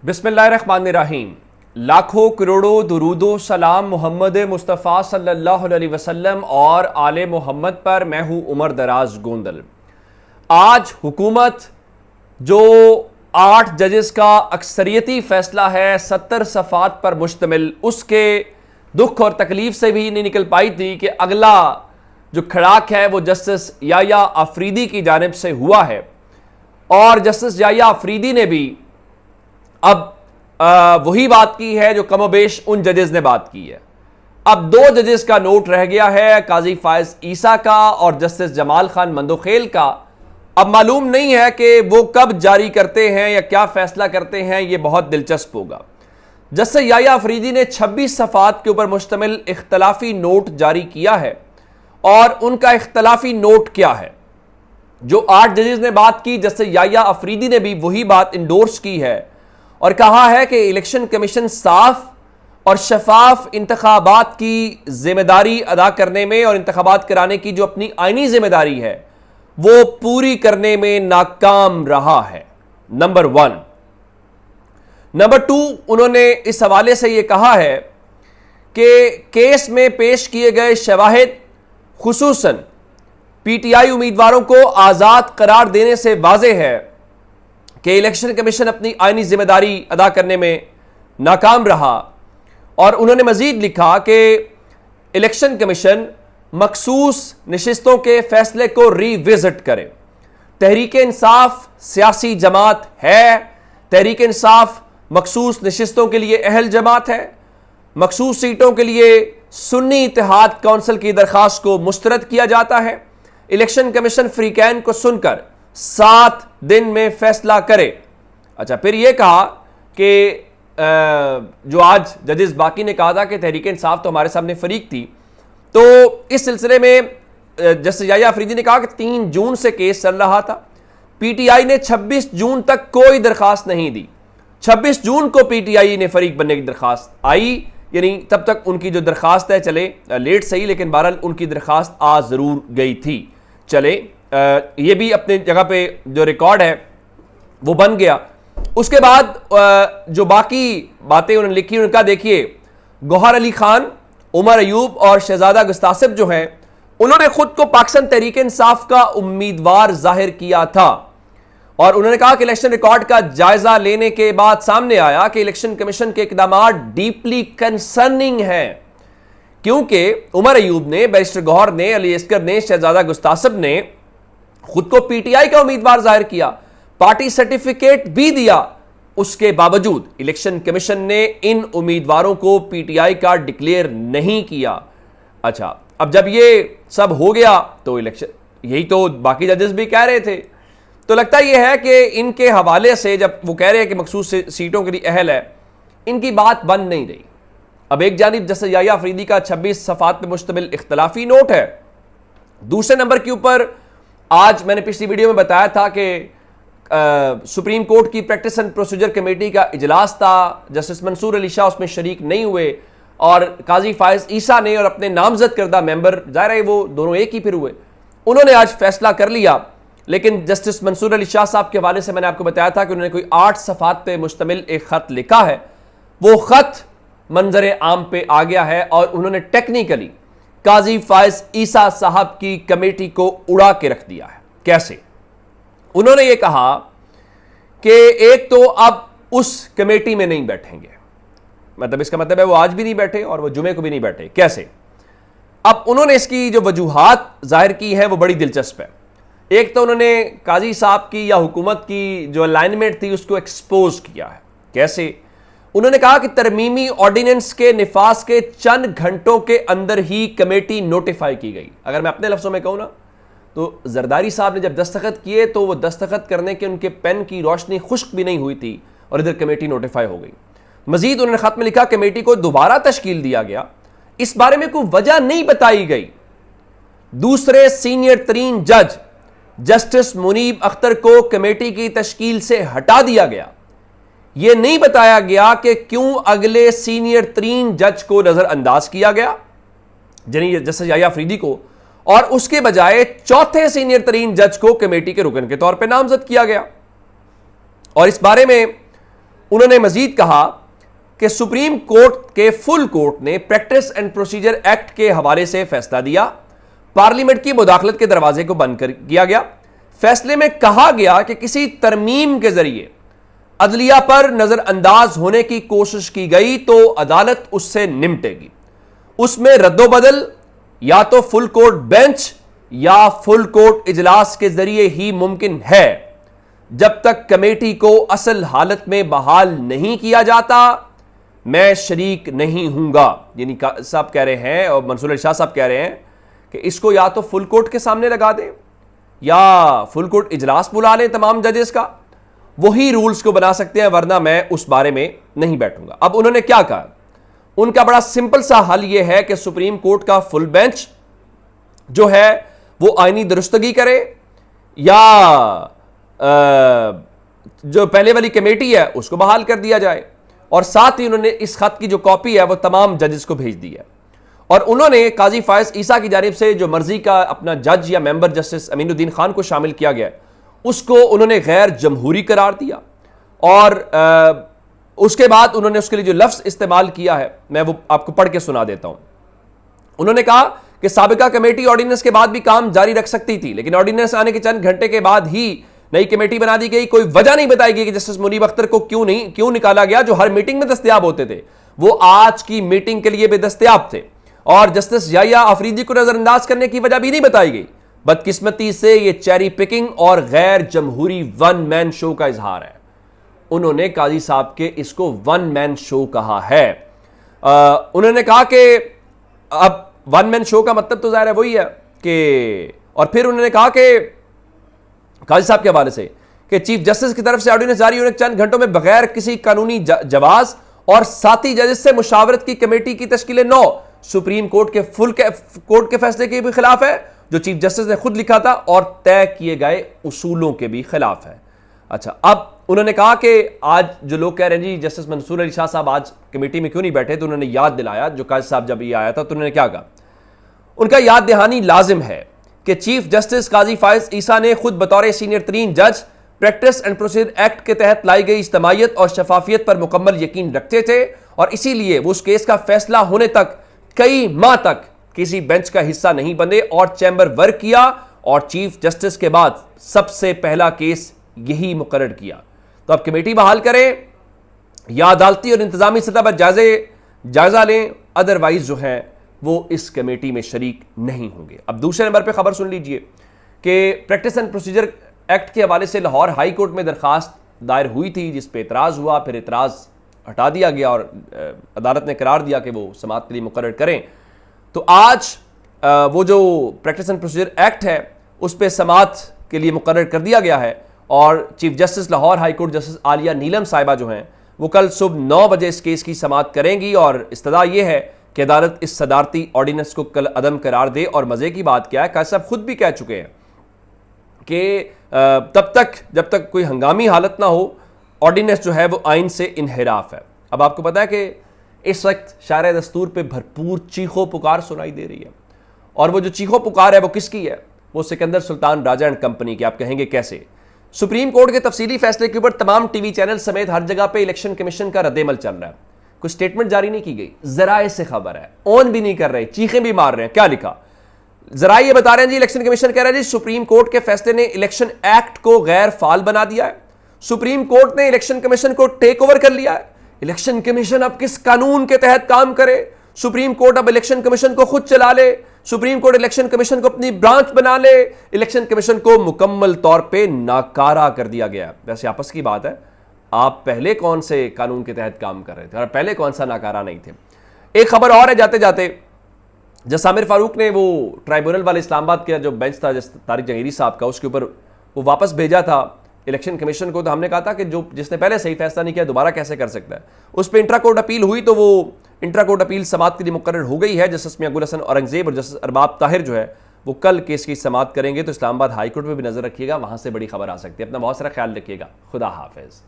बिस्मिल्लाहिर्रहमानिर्रहीम। लाखों करोड़ों दुरूदो सलाम मोहम्मद मुस्तफ़ा सल्लल्लाहु अलैहि वसल्लम और आले मोहम्मद पर। मैं हूँ उमर दराज गोंदल। आज हुकूमत जो 8 जजेस का अक्सरियती फैसला है 70 सफ़ात पर मुश्तमिल, उसके दुख और तकलीफ से भी नहीं निकल पाई थी कि अगला जो खड़ाक है वो जस्टिस याया अफरीदी की जानिब से हुआ है। और जस्टिस याया अफरीदी ने भी अब वही बात की है जो कमोबेश उन जजेस ने बात की है। अब 2 जजेस का नोट रह गया है, काजी फायज ईसा का और जस्टिस जमाल खान मंदोखेल का। अब मालूम नहीं है कि वो कब जारी करते हैं या क्या फैसला करते हैं, ये बहुत दिलचस्प होगा। जस्टिस याया अफरीदी ने 26 सफ़ात के ऊपर मुश्तमिल इख्तलाफी नोट जारी किया है। और उनका इख्तलाफी नोट क्या है? जो 8 जजेस ने बात की, जस्टिस याया अफरीदी ने भी वही बात इंडोर्स की है और कहा है कि इलेक्शन कमीशन साफ और शफाफ इंतखाबात की जिम्मेदारी अदा करने में और इंतखाबात कराने की जो अपनी आईनी जिम्मेदारी है वो पूरी करने में नाकाम रहा है। नंबर 1। नंबर 2, उन्होंने इस हवाले से यह कहा है कि केस में पेश किए गए शवाहिद खुसूसन पीटीआई उम्मीदवारों को आजाद करार देने से वाज़ेह है कि इलेक्शन कमीशन अपनी आईनी जिम्मेदारी अदा करने में नाकाम रहा। और उन्होंने मजीद लिखा कि इलेक्शन कमीशन मखसूस नशिस्तों के फैसले को रिविजिट करे। तहरीक इंसाफ सियासी जमात है, तहरीक इंसाफ मखसूस नशिस्तों के लिए अहल जमात है। मखसूस सीटों के लिए सुन्नी इत्तेहाद कौंसिल की दरख्वास्त को मुस्तरद किया जाता है। इलेक्शन कमीशन फ्रीकैन को सुनकर 7 दिन में फैसला करे। अच्छा, फिर यह कहा कि जो आज जजेस बाकी ने कहा था कि तहरीक इंसाफ तो हमारे सामने फरीक थी, तो इस सिलसिले में जस्टिस याया अफरीदी ने कहा कि 3 जून से केस चल रहा था। पीटीआई ने 26 जून तक कोई दरखास्त नहीं दी। 26 जून को पीटीआई ने फरीक बनने की दरखास्त आई, यानी तब तक उनकी जो दरखास्त है, चले लेट सही लेकिन बहरहाल उनकी दरखास्त आ जरूर गई थी। चले ये भी अपने जगह पे जो रिकॉर्ड है वो बन गया। उसके बाद जो बाकी बातें उन्होंने लिखी उनका देखिए, गौहर अली खान, उमर अयूब और शहजादा गुस्तासिब जो हैं, उन्होंने खुद को पाकिस्तान तहरीक इंसाफ का उम्मीदवार जाहिर किया था। और उन्होंने कहा कि इलेक्शन रिकॉर्ड का जायजा लेने के बाद सामने आया कि इलेक्शन कमीशन के इकदामात डीपली कंसर्निंग हैं, क्योंकि उमर अयूब ने, बैरिस्टर गौहर ने, अली अस्कर ने, शहजादा गुस्तासिब ने खुद को पीटीआई का उम्मीदवार जाहिर किया, पार्टी सर्टिफिकेट भी दिया। उसके बावजूद इलेक्शन कमीशन ने इन उम्मीदवारों को पीटीआई का डिक्लेयर नहीं किया। अच्छा, अब जब ये सब हो गया तो इलेक्शन, यही तो बाकी जजेस भी कह रहे थे, तो लगता यह है कि इनके हवाले से जब वो कह रहे हैं कि मखसूस सीटों के लिए अहल है, इनकी बात बन नहीं रही। अब एक जानिब जस्टिस याया अफरीदी का 26 सफ़ात पर मुश्तमिल इख्तलाफी नोट है। दूसरे नंबर के ऊपर आज मैंने पिछली वीडियो में बताया था कि सुप्रीम कोर्ट की प्रैक्टिस एंड प्रोसीजर कमेटी का इजलास था। जस्टिस मंसूर अली शाह उसमें शरीक नहीं हुए और काजी फायज ईसा ने और अपने नामजद करदा मेंबर, जाहिर है वो दोनों एक ही फिर हुए, उन्होंने आज फैसला कर लिया। लेकिन जस्टिस मंसूर अली शाह साहब के हवाले से मैंने आपको बताया था कि उन्होंने कोई 8 सफ़ात पे मुश्तमिल एक ख़त लिखा है। वो ख़त मंजर आम पे आ गया है और उन्होंने टेक्निकली काजी फायज ईसा साहब की कमेटी को उड़ा के रख दिया है। कैसे? उन्होंने ये कहा कि एक तो अब उस कमेटी में नहीं बैठेंगे, मतलब इसका मतलब है वो आज भी नहीं बैठे और वो जुमे को भी नहीं बैठे। कैसे? अब उन्होंने इसकी जो वजूहात जाहिर की है वो बड़ी दिलचस्प है। एक तो उन्होंने काजी साहब की या हुकूमत की जो अलाइनमेंट थी उसको एक्सपोज किया है। कैसे? उन्होंने कहा कि तरमीमी ऑर्डिनेंस के निफाज के चंद घंटों के अंदर ही कमेटी नोटिफाई की गई। अगर मैं अपने लफ्जों में कहूं ना, तो जरदारी साहब ने जब दस्तखत किए तो वो दस्तखत करने के उनके पेन की रोशनी खुश्क भी नहीं हुई थी और इधर कमेटी नोटिफाई हो गई। मजीद उन्होंने खत में लिखा, कमेटी को दोबारा तश्कील दिया गया, इस बारे में कोई वजह नहीं बताई गई। दूसरे सीनियर तरीन जज जस्टिस मुनीब अख्तर को कमेटी की तश्कील से हटा दिया गया। यह नहीं बताया गया कि क्यों अगले सीनियर तरीन जज को नजरअंदाज किया गया, यानी जस्टिस याया अफरीदी को, और उसके बजाय चौथे सीनियर तरीन जज को कमेटी के रुकन के तौर पर नामजद किया गया। और इस बारे में उन्होंने मजीद कहा कि सुप्रीम कोर्ट के फुल कोर्ट ने प्रैक्टिस एंड प्रोसीजर एक्ट के हवाले से फैसला दिया। पार्लियामेंट की मुदाखलत के दरवाजे को बंद कर किया गया। फैसले में कहा गया कि किसी तरमीम के जरिए अदलिया पर नजरअंदाज होने की कोशिश की गई तो अदालत उससे निपटेगी। उसमें रद्दोबदल या तो फुल कोर्ट बेंच या फुल कोर्ट इजलास के जरिए ही मुमकिन है। जब तक कमेटी को असल हालत में बहाल नहीं किया जाता, मैं शरीक नहीं हूंगा। यानी साहब कह रहे हैं और मंसूर अली शाह साहब कह रहे हैं कि इसको या तो फुल कोर्ट के सामने लगा दें या फुल कोर्ट इजलास बुला लें तमाम जजेस का, वही रूल्स को बना सकते हैं, वरना मैं उस बारे में नहीं बैठूंगा। अब उन्होंने क्या कहा? उनका बड़ा सिंपल सा हल यह है कि सुप्रीम कोर्ट का फुल बेंच जो है वो आईनी दुरुस्तगी करे या जो पहले वाली कमेटी है उसको बहाल कर दिया जाए। और साथ ही उन्होंने इस खत की जो कॉपी है वो तमाम जजेस को भेज दी है। और उन्होंने काजी फायज ईसा की जानिब से जो मर्जी का अपना जज या मेंबर जस्टिस अमीनुद्दीन खान को शामिल किया गया उसको उन्होंने गैर जमहूरी करार दिया। और उसके बाद उन्होंने उसके लिए जो लफ्ज इस्तेमाल किया है मैं वो आपको पढ़ के सुना देता हूं। उन्होंने कहा कि साबिका कमेटी ऑर्डिनेंस के बाद भी काम जारी रख सकती थी, लेकिन ऑर्डिनेंस आने के चंद घंटे के बाद ही नई कमेटी बना दी गई। कोई वजह नहीं बताई गई कि जस्टिस मुनीब अख्तर को क्यों निकाला गया, जो हर मीटिंग में दस्तयाब होते थे। वो आज की मीटिंग के लिए भी दस्तयाब थे। और जस्टिस याया अफरीदी को नजरअंदाज करने की वजह भी नहीं बताई गई। बदकिस्मती से यह चेरी पिकिंग और गैर जमहूरी वन मैन शो का इजहार है। उन्होंने काजी साहब के इसको वन मैन शो कहा है। उन्होंने कहा कि अब वन मैन शो का मतलब तो जाहिर है वही है कि, और फिर उन्होंने कहा कि काजी साहब के हवाले से कि चीफ जस्टिस की तरफ से ऑर्डिनेंस जारी होने के चंद घंटों में बगैर किसी कानूनी जवाज और साथी जजेस से मुशावरत की कमेटी की तश्कील 9 सुप्रीम कोर्ट के कोर्ट के फैसले के भी खिलाफ है, जो चीफ जस्टिस ने खुद लिखा था, और तय किए गए उसूलों के भी खिलाफ है। अच्छा, अब उन्होंने कहा कि आज जो लोग कह रहे हैं जी जस्टिस मंसूर अली शाह साहब आज कमेटी में क्यों नहीं बैठे, तो उन्होंने याद दिलाया, जो काजी साहब जब ये आया था तो उन्होंने क्या कहा, उनका याद दहानी लाजिम है कि चीफ जस्टिस काजी फायज ईसा ने खुद बतौर सीनियर तरीन जज प्रैक्टिस एंड प्रोसीजर एक्ट के तहत लाई गई इज्तमाहियत और शफाफियत पर मुकम्मल यकीन रखते थे, और इसीलिए वो उस केस का फैसला होने तक कई माह तक किसी बेंच का हिस्सा नहीं बने और चैम्बर वर्क किया, और चीफ जस्टिस के बाद सबसे पहला केस यही मुकर्रर किया। तो अब कमेटी बहाल करें या अदालती और इंतजामी सतह पर जायजा लें, अदरवाइज जो है वो इस कमेटी में शरीक नहीं होंगे। अब दूसरे नंबर पर खबर सुन लीजिए कि प्रैक्टिस एंड प्रोसीजर एक्ट के हवाले से लाहौर हाई कोर्ट में दरखास्त दायर हुई थी, जिस पे एतराज़ हुआ, फिर एतराज़ हटा दिया गया और अदालत ने करार दिया कि वो समाअत के लिए मुकर्रर करें। तो आज वो जो प्रैक्टिस एंड प्रोसीजर एक्ट है उस पर समाअत के लिए मुकर्रर कर दिया गया है, और chief justice Lahore high court justice Aliya Neelam sahiba जो हैं वो कल सुबह 9 बजे इस केस की समाअत करेंगी। और इस्तदा ये है कि अदालत इस सदारती ऑर्डिनेंस को कल अदम करार दे। और मजे की बात क्या है, काजी साहब खुद भी कह चुके हैं कि तब तक जब तक कोई हंगामी हालत ना हो, ऑर्डिनेंस जो है वो आइन से इनहिराफ है। अब आपको पता है कि इस वक्त शायर दस्तूर पे भरपूर चीखो पुकार सुनाई दे रही है, और वो जो चीखो पुकार है वो किसकी है? वो सिकंदर सुल्तान राजा एंड कंपनी की। आप कहेंगे कैसे? सुप्रीम कोर्ट के तफसीली फैसले के ऊपर तमाम टीवी चैनल समेत हर जगह पे इलेक्शन कमीशन का रद्देमल चल रहा है। कोई स्टेटमेंट जारी नहीं की गई, जराए से खबर है, ऑन भी नहीं कर रहे, चीखें भी मार रहे हैं। क्या लिखा? जराए ये बता रहे हैं जी, इलेक्शन कमीशन कह रहा है जी सुप्रीम कोर्ट के फैसले ने इलेक्शन एक्ट को गैर फाल बना दिया है। सुप्रीम कोर्ट ने इलेक्शन कमीशन को टेक ओवर कर लिया है। इलेक्शन कमीशन अब किस कानून के तहत काम करे? सुप्रीम कोर्ट अब इलेक्शन कमीशन को खुद चला ले, सुप्रीम कोर्ट इलेक्शन कमीशन को अपनी ब्रांच बना ले। इलेक्शन कमीशन को मुकम्मल तौर पे नाकारा कर दिया गया। वैसे आपस की बात है, आप पहले कौन से कानून के तहत काम कर रहे थे और पहले कौन सा नाकारा नहीं थे? एक खबर और है जाते जाते, जब सामिर फारूक ने वो ट्राइब्यूनल वाले इस्लामाबाद का जो बेंच था तारिक जहीरी साहब का, उसके ऊपर वो वापस भेजा था इलेक्शन कमीशन को, तो हमने कहा था कि जो जिसने पहले सही फैसला नहीं किया दोबारा कैसे कर सकता है। उस पर इंट्रा कोर्ट अपील हुई, तो वो इंट्रा कोर्ट अपील समाअत के लिए मुकर्रर हो गई है। जस्टिस मियां गुल हसन औरंगजेब और जस्टिस अरबाब ताहिर जो है वो कल केस की समाअत करेंगे। तो इस्लामाबाद हाई कोर्ट में भी नजर रखिएगा, वहां से बड़ी खबर आ सकती है। अपना बहुत सारा ख्याल रखिएगा। खुदा हाफिज।